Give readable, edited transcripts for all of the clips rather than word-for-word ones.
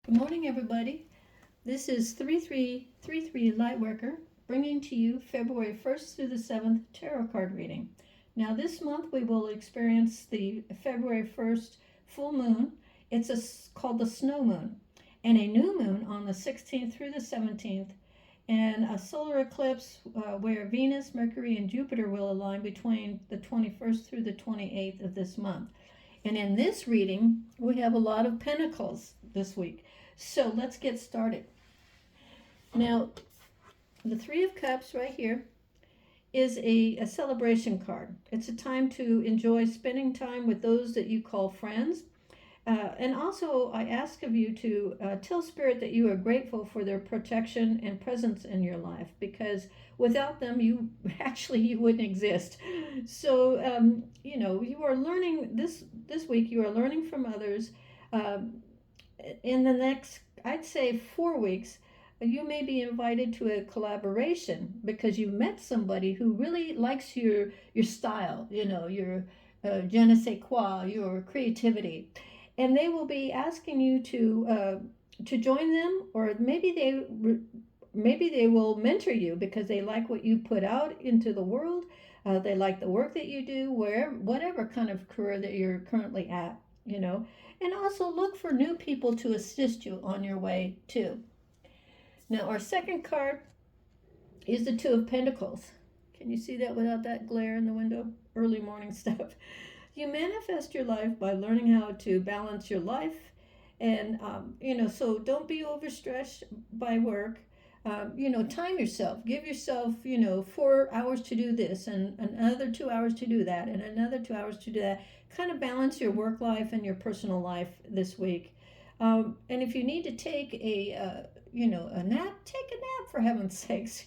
Good morning, everybody. This is 3333 Lightworker bringing to you February 1st through the 7th tarot card reading. Now, this month we will experience the February 1st full moon. Called the snow moon, and a new moon on the 16th through the 17th, and a solar eclipse where Venus, Mercury, and Jupiter will align between the 21st through the 28th of this month. And in this reading, we have a lot of pentacles this week. So let's get started. Now, the Three of Cups right here is a celebration card. It's a time to enjoy spending time with those that you call friends. And also, I ask of you to tell Spirit that you are grateful for their protection and presence in your life, because without them, you wouldn't exist. So, you are learning this week. You are learning from others. In the next, I'd say, 4 weeks, you may be invited to a collaboration because you met somebody who really likes your style. Your je ne sais quoi, your creativity, and they will be asking you to join them, or maybe they will mentor you because they like what you put out into the world. They like the work that you do, whatever kind of career that you're currently at. And also look for new people to assist you on your way too. Now, our second card is the Two of Pentacles. Can you see that without that glare in the window? Early morning stuff. You manifest your life by learning how to balance your life, and so don't be overstretched by work. Time yourself. Give yourself 4 hours to do this, and another 2 hours to do that, and another 2 hours to do that. Kind of balance your work life and your personal life this week. And if you need to take a nap, take a nap, for heaven's sakes.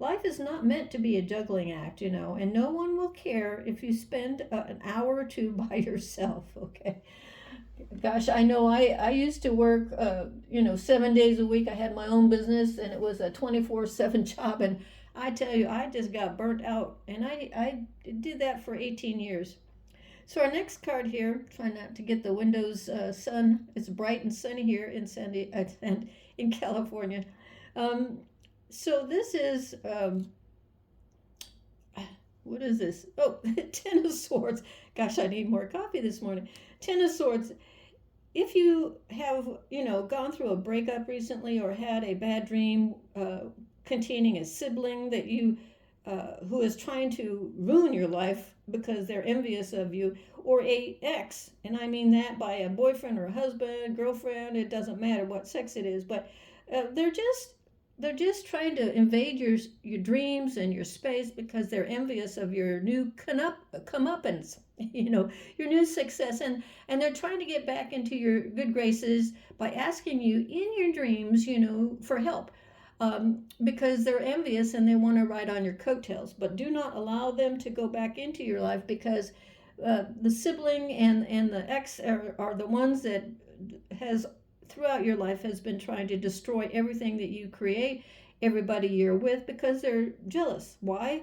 Life is not meant to be a juggling act, and no one will care if you spend an hour or two by yourself, okay? Gosh, I know I used to work, 7 days a week. I had my own business, and it was a 24/7 job, and I tell you, I just got burnt out, and I did that for 18 years. So our next card here, try not to get the windows sun. It's bright and sunny here in California. So this is what is this? Oh, Ten of Swords. Gosh, I need more coffee this morning. Ten of Swords. If you have gone through a breakup recently, or had a bad dream containing a sibling that you who is trying to ruin your life because they're envious of you, or a ex, and I mean that by a boyfriend or a husband, girlfriend, it doesn't matter what sex it is, but they're just trying to invade your dreams and your space because they're envious of your new comeuppance, your new success, and they're trying to get back into your good graces by asking you in your dreams, for help, because they're envious and they want to ride on your coattails. But do not allow them to go back into your life, because the sibling and the ex are the ones that has throughout your life has been trying to destroy everything that you create, everybody you're with, because they're jealous. Why?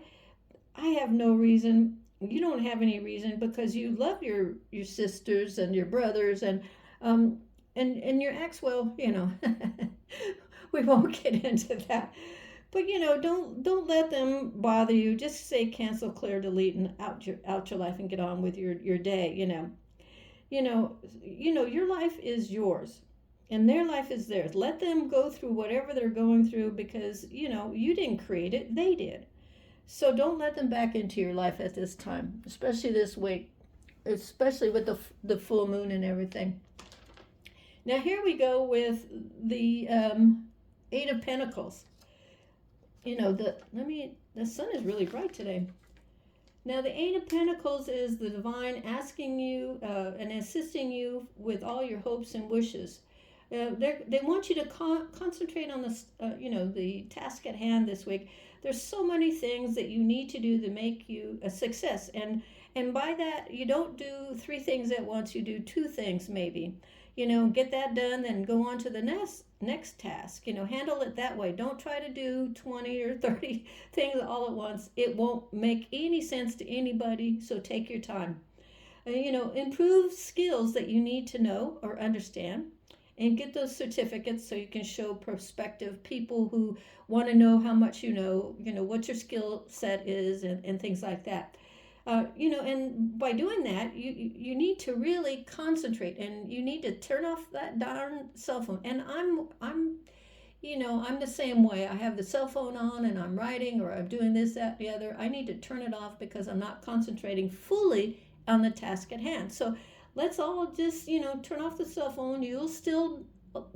I have no reason. You don't have any reason, because you love your sisters and your brothers, and your ex. Well, we won't get into that. But don't let them bother you. Just say cancel, clear, delete, and out your life, and get on with your day. Your life is yours, and their life is theirs. Let them go through whatever they're going through, because you didn't create it, they did. So don't let them back into your life at this time, especially this week, especially with the full moon and everything. Now here we go with the Eight of Pentacles. The sun is really bright today. Now the Eight of Pentacles is the divine asking you and assisting you with all your hopes and wishes. They want you to concentrate on the task at hand this week. There's so many things that you need to do to make you a success, and by that, you don't do 3 things at once. You do 2 things maybe. Get that done, then go on to the next task. Handle it that way. Don't try to do 20 or 30 things all at once. It won't make any sense to anybody. So take your time. Improve skills that you need to know or understand, and get those certificates so you can show prospective people who want to know how much you know what your skill set is, and things like that. And by doing that, you need to really concentrate, and you need to turn off that darn cell phone. And I'm the same way. I have the cell phone on and I'm writing or I'm doing this, that, the other. I need to turn it off because I'm not concentrating fully on the task at hand. So let's all just, turn off the cell phone. You'll still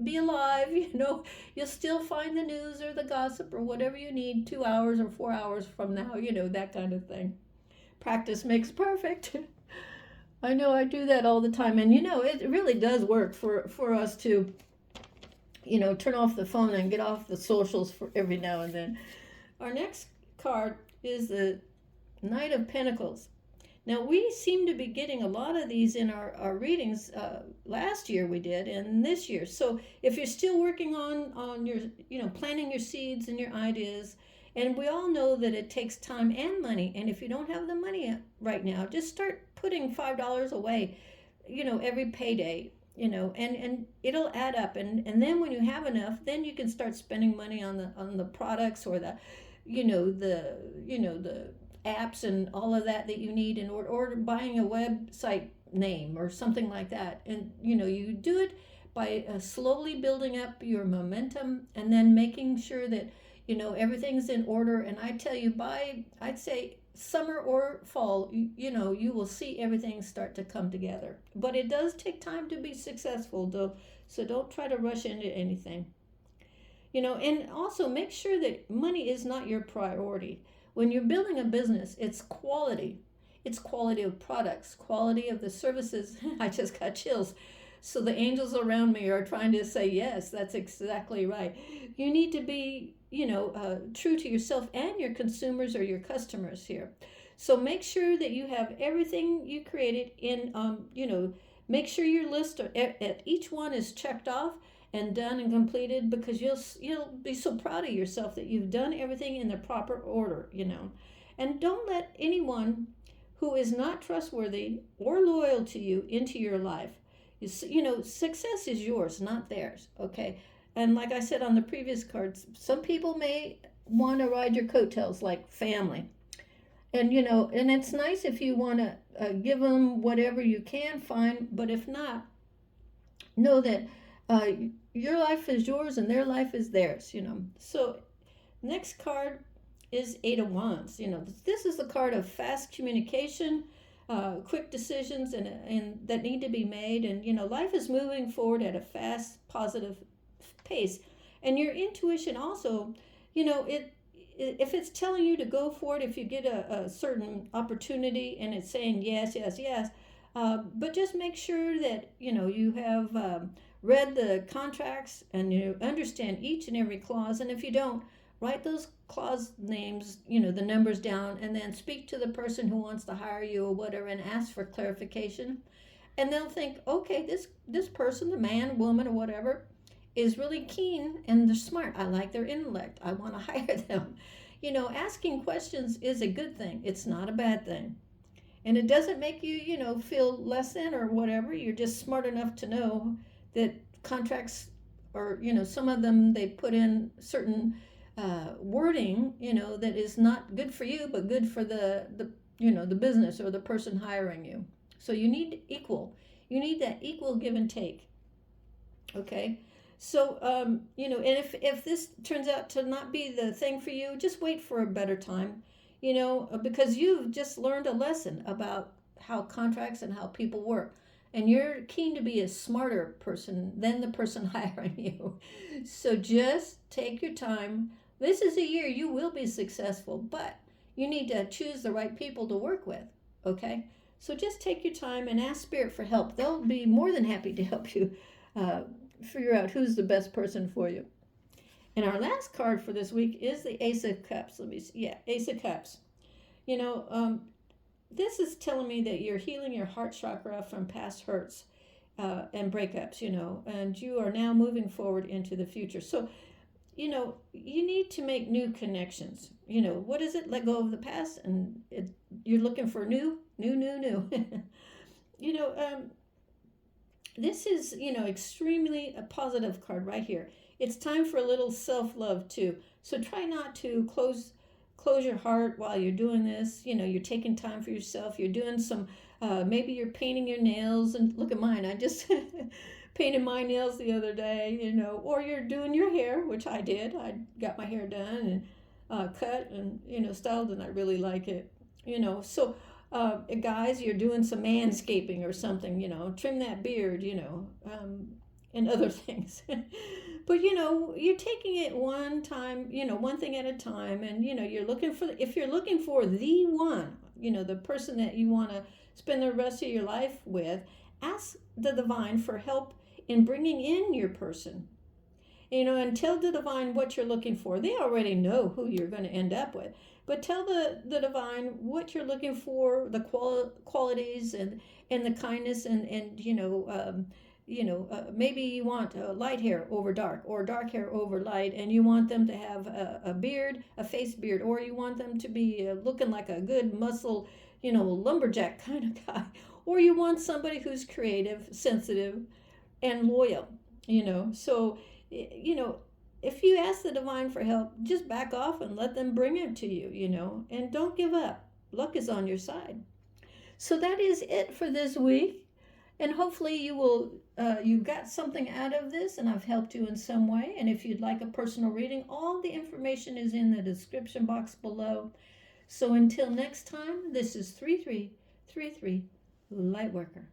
be alive, you'll still find the news or the gossip or whatever you need 2 hours or 4 hours from now, that kind of thing. Practice makes perfect. I know I do that all the time. And, it really does work for us to turn off the phone and get off the socials for every now and then. Our next card is the Knight of Pentacles. Now, we seem to be getting a lot of these in our readings. Last year we did, and this year. So if you're still working on your, planting your seeds and your ideas, and we all know that it takes time and money, and if you don't have the money right now, just start putting $5 away, every payday, and it'll add up, and then when you have enough, then you can start spending money on the products or the apps and all of that you need in order, or buying a website name or something like that. And you do it by slowly building up your momentum, and then making sure that everything's in order. And I tell you, I'd say summer or fall, you will see everything start to come together. But it does take time to be successful, though, so don't try to rush into anything. And also make sure that money is not your priority. When you're building a business, it's quality. It's quality of products, quality of the services. I just got chills. So the angels around me are trying to say, yes, that's exactly right. You need to be, true to yourself and your consumers or your customers here. So make sure that you have everything you created in, make sure your list at each one is checked off and done and completed, because you'll be so proud of yourself that you've done everything in the proper order, And don't let anyone who is not trustworthy or loyal to you into your life. Success is yours, not theirs, okay? And like I said on the previous cards, some people may want to ride your coattails, like family. And, and it's nice if you want to give them whatever you can find, but if not, know that your life is yours and their life is theirs, So next card is Eight of Wands. This is the card of fast communication, quick decisions, and that need to be made. And life is moving forward at a fast, positive pace. And your intuition also, if it's telling you to go for it, if you get a certain opportunity and it's saying yes, yes, yes, but just make sure that you have read the contracts and you understand each and every clause. And if you don't, write those clause names, the numbers down, and then speak to the person who wants to hire you or whatever and ask for clarification. And they'll think, okay, this person, the man, woman, or whatever, is really keen and they're smart. I like their intellect. I want to hire them. Asking questions is a good thing. It's not a bad thing. And it doesn't make you, feel less than or whatever. You're just smart enough to know that contracts, or, some of them, they put in certain wording, that is not good for you, but good for the business or the person hiring you. So you need that equal give and take. Okay. So, and if this turns out to not be the thing for you, just wait for a better time, because you've just learned a lesson about how contracts and how people work. And you're keen to be a smarter person than the person hiring you. So just take your time. This is a year you will be successful, but you need to choose the right people to work with, okay? So just take your time and ask Spirit for help. They'll be more than happy to help you figure out who's the best person for you. And our last card for this week is the Ace of Cups. Let me see. Yeah, Ace of Cups. This is telling me that you're healing your heart chakra from past hurts and breakups, and you are now moving forward into the future. So, you need to make new connections. What is it? Let go of the past, and you're looking for new. this is, extremely a positive card right here. It's time for a little self-love too. So try not to close your heart while you're doing this. You're taking time for yourself. You're doing some, maybe you're painting your nails, and look at mine. I just painted my nails the other day, or you're doing your hair, which I did. I got my hair done and cut and, styled, and I really like it. So guys, you're doing some manscaping or something, trim that beard, and other things. But you're taking it one time, one thing at a time, and you're looking for, if you're looking for the one, the person that you want to spend the rest of your life with, ask the divine for help in bringing in your person. And tell the divine what you're looking for. They already know who you're going to end up with, but tell the divine what you're looking for, the qualities and the kindness, and maybe you want light hair over dark, or dark hair over light, and you want them to have a beard, a face beard, or you want them to be looking like a good muscle, lumberjack kind of guy, or you want somebody who's creative, sensitive, and loyal. So if you ask the divine for help, just back off and let them bring it to you, and don't give up. Luck is on your side. So that is it for this week. And hopefully you got something out of this, and I've helped you in some way. And if you'd like a personal reading, all the information is in the description box below. So until next time, this is 3333 Lightworker.